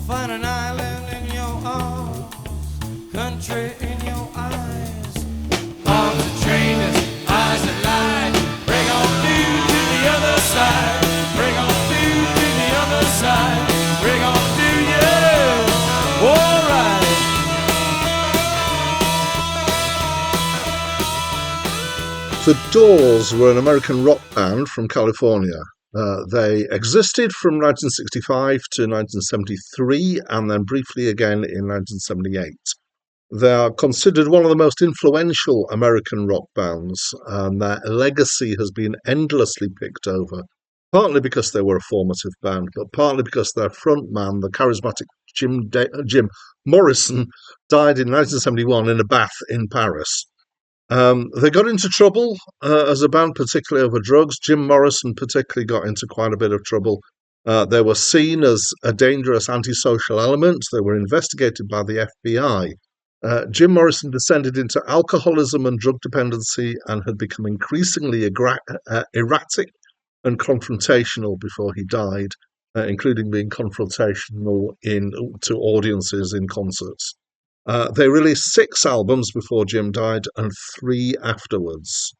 find an island in your arms, country in your eyes. Arms are trainers, eyes are light. Bring on through to the other side. Bring on through to the other side. Bring on through, yeah. Alright. The Doors were an American rock band from California. They existed from 1965 to 1973 and then briefly again in 1978. They are considered one of the most influential American rock bands, and their legacy has been endlessly picked over, partly because they were a formative band, but partly because their frontman, the charismatic Jim Morrison, died in 1971 in a bath in Paris. They got into trouble as a band, particularly over drugs. Jim Morrison particularly got into quite a bit of trouble. They were seen as a dangerous antisocial element. They were investigated by the FBI. Jim Morrison descended into alcoholism and drug dependency and had become increasingly erratic and confrontational before he died, including being confrontational to audiences in concerts. They released 6 albums before Jim died and 3 afterwards.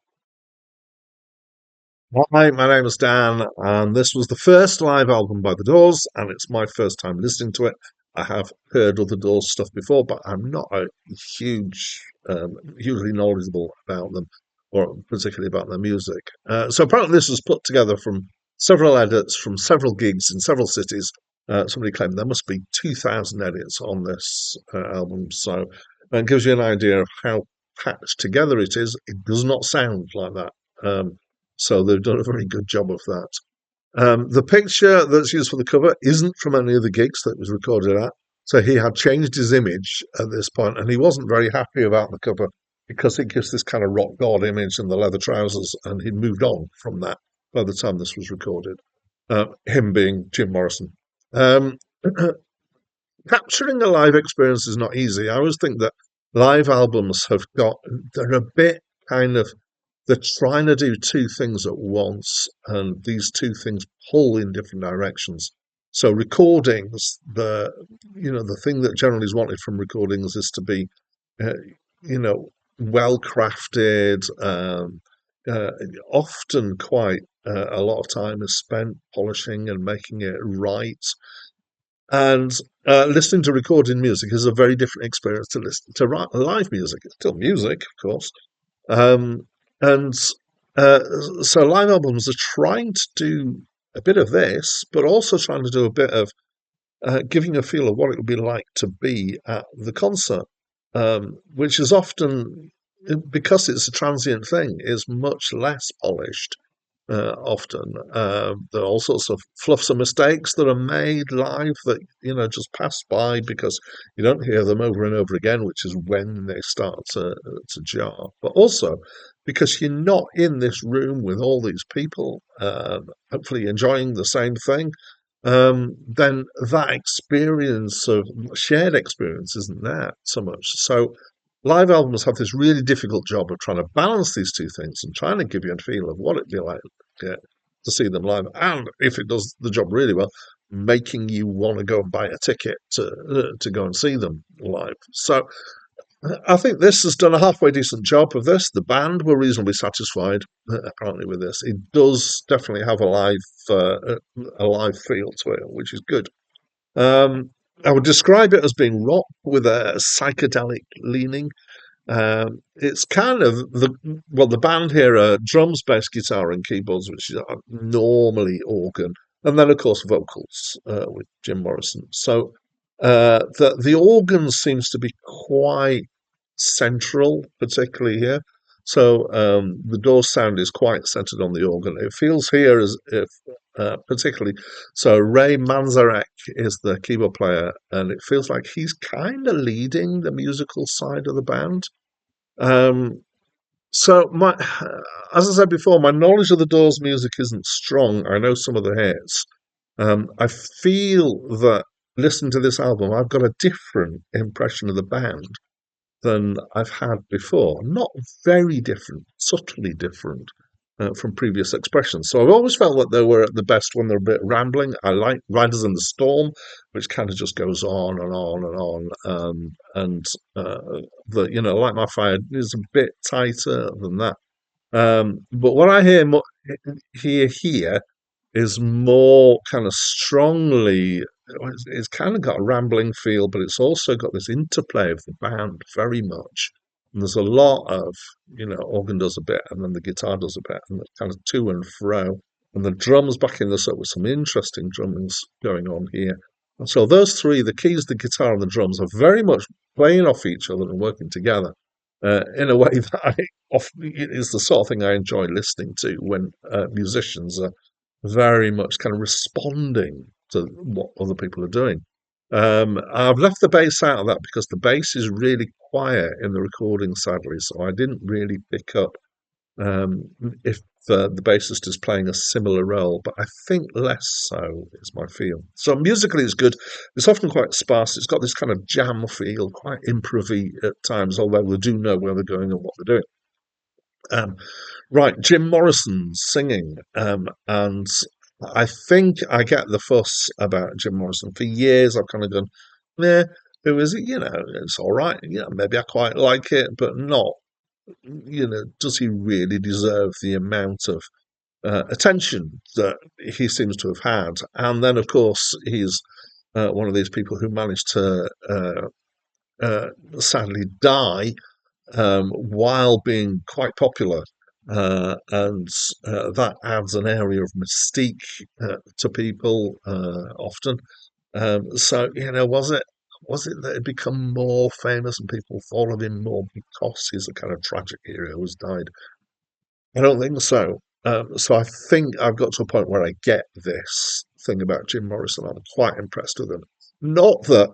Hi, my name is Dan, and this was the first live album by The Doors, and it's my first time listening to it. I have heard other Doors stuff before, but I'm not a hugely knowledgeable about them, or particularly about their music. So apparently this was put together from several edits from several gigs in several cities. Somebody claimed there must be 2,000 edits on this album, so it gives you an idea of how patched together it is. It does not sound like that. So they've done a very good job of that. The picture that's used for the cover isn't from any of the gigs that it was recorded at. So he had changed his image at this point, and he wasn't very happy about the cover because it gives this kind of rock god image and the leather trousers, and he'd moved on from that by the time this was recorded. Him being Jim Morrison. Capturing a live experience is not easy. I always think that live albums they're a bit kind of, they're trying to do 2 things at once, and these 2 things pull in different directions. So recordings, the thing that generally is wanted from recordings is to be, uh, well crafted. Often quite a lot of time is spent polishing and making it right. And listening to recorded music is a very different experience to listen to live music. It's still music, of course. Um, and so live albums are trying to do a bit of this, but also trying to do a bit of giving a feel of what it would be like to be at the concert, which is often, because it's a transient thing, is much less polished. Often there are all sorts of fluffs and mistakes that are made live that just pass by because you don't hear them over and over again, which is when they start to jar. But also because you're not in this room with all these people, hopefully enjoying the same thing, then that experience of shared experience isn't there so much. So live albums have this really difficult job of trying to balance these 2 things and trying to give you a feel of what it'd be like to see them live. And if it does the job really well, making you want to go and buy a ticket to go and see them live. So I think this has done a halfway decent job of this. The band were reasonably satisfied, apparently, with this. It does definitely have a live feel to it, which is good. I would describe it as being rock with a psychedelic leaning. It's kind of the band here are drums, bass, guitar, and keyboards, which is normally organ, and then of course vocals with Jim Morrison. So the organ seems to be quite central, particularly here. So the Doors sound is quite centered on the organ. It feels here as if, particularly, so Ray Manzarek is the keyboard player, and it feels like he's kind of leading the musical side of the band. Um, so as I said before, my knowledge of the Doors music isn't strong. I know some of the hits. I feel that listening to this album, I've got a different impression of the band than I've had before. Not very different, subtly different. from previous expressions. So I've always felt that they were at the best when they're a bit rambling. I like Riders in the Storm, which kind of just goes on and on and on. And the Light My Fire is a bit tighter than that. But what I hear is more kind of strongly. It's kind of got a rambling feel, but it's also got this interplay of the band very much. And there's a lot of, organ does a bit, and then the guitar does a bit, and it's kind of to and fro. And the drums backing this up with some interesting drummings going on here. And so those three, the keys, the guitar, and the drums, are very much playing off each other and working together in a way that is the sort of thing I enjoy listening to when musicians are very much kind of responding to what other people are doing. I've left the bass out of that because the bass is really quiet in the recording, sadly, so I didn't really pick up um, if the bassist is playing a similar role, but I think less so is my feel. So musically, it's good. It's often quite sparse. It's got this kind of jam feel, quite improv-y at times, although they do know where they're going and what they're doing. Um, right, Jim Morrison's singing, and I think I get the fuss about Jim Morrison. For years, I've kind of gone, yeah, who is it? It's all right. Yeah, maybe I quite like it, but not. Does he really deserve the amount of attention that he seems to have had? And then, of course, he's one of these people who managed to sadly die while being quite popular. And that adds an area of mystique to people often. So, was it that it become more famous and people thought of him more because he's a kind of tragic hero who's died? I don't think so. So I think I've got to a point where I get this thing about Jim Morrison. I'm quite impressed with him. Not that,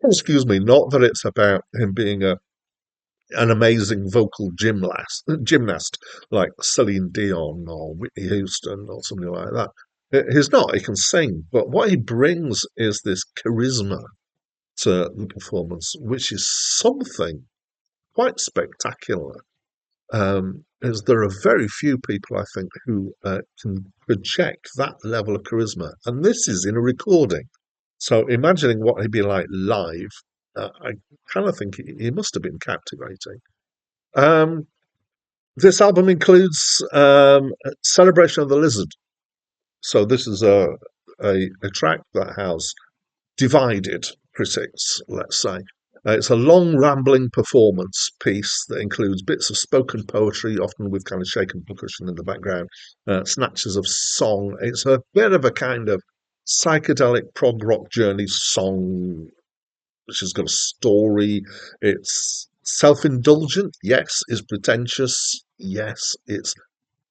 excuse me, not that it's about him being an amazing vocal gymnast like Celine Dion or Whitney Houston or something like that. He's not. He can sing, but what he brings is this charisma to the performance, which is something quite spectacular. Is there are very few people I think who can project that level of charisma, and this is in a recording. So imagining what he'd be like live, I kind of think he must have been captivating. Um, this album includes Celebration of the Lizard. So this is a track that has divided critics, let's say. It's a long, rambling performance piece that includes bits of spoken poetry, often with kind of shaken percussion in the background, snatches of song. It's a bit of a kind of psychedelic prog rock journey song, which has got a story. It's self-indulgent, yes. It's pretentious, yes. It's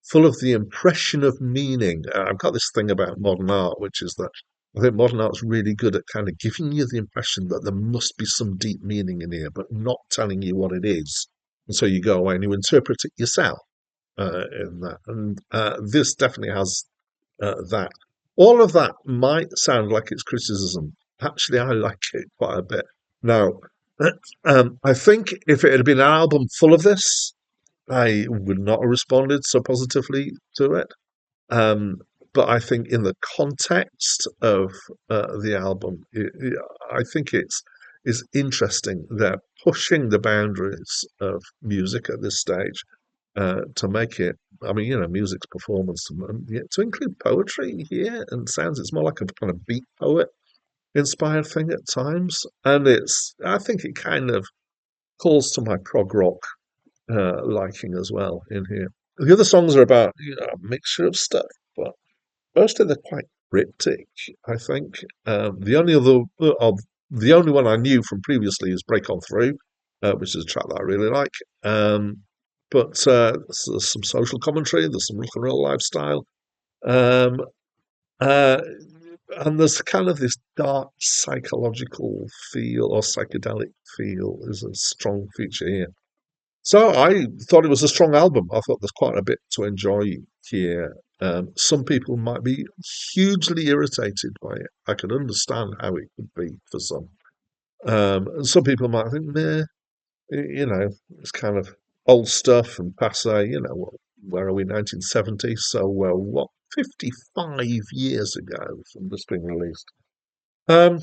full of the impression of meaning. I've got this thing about modern art, which is that I think modern art's really good at kind of giving you the impression that there must be some deep meaning in here, but not telling you what it is. And so you go away and you interpret it yourself in that. And this definitely has that. All of that might sound like it's criticism. Actually, I like it quite a bit. Now, I think if it had been an album full of this, I would not have responded so positively to it. Um, but I think in the context of the album, I think it's interesting. They're pushing the boundaries of music at this stage to make it. I mean, music's performance, to include poetry here and sounds. It's more like a kind of beat poet inspired thing at times, and I think it kind of calls to my prog rock liking as well in here. The other songs are about a mixture of stuff, but mostly they're quite cryptic. I think the only one I knew from previously is "Break On Through," which is a track that I really like. But there's some social commentary, there's some rock and roll lifestyle, um, uh, and there's kind of this dark psychological feel or psychedelic feel is a strong feature here. So I thought it was a strong album. I thought there's quite a bit to enjoy here. Some people might be hugely irritated by it. I can understand how it could be for some. And some people might think, nah, it's kind of old stuff and passe. where are we, 1970? So, what, 55 years ago from this being released. Um,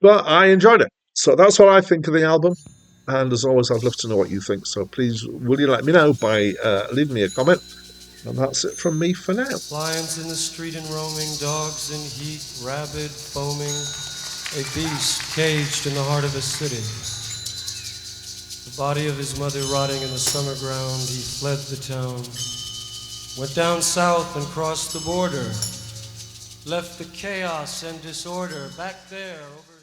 but I enjoyed it. So that's what I think of the album. And as always, I'd love to know what you think. So please, will you let me know by leaving me a comment? And that's it from me for now. Lions in the street and roaming, dogs in heat, rabid, foaming, a beast caged in the heart of a city. The body of his mother rotting in the summer ground, he fled the town, went down south and crossed the border, left the chaos and disorder back there over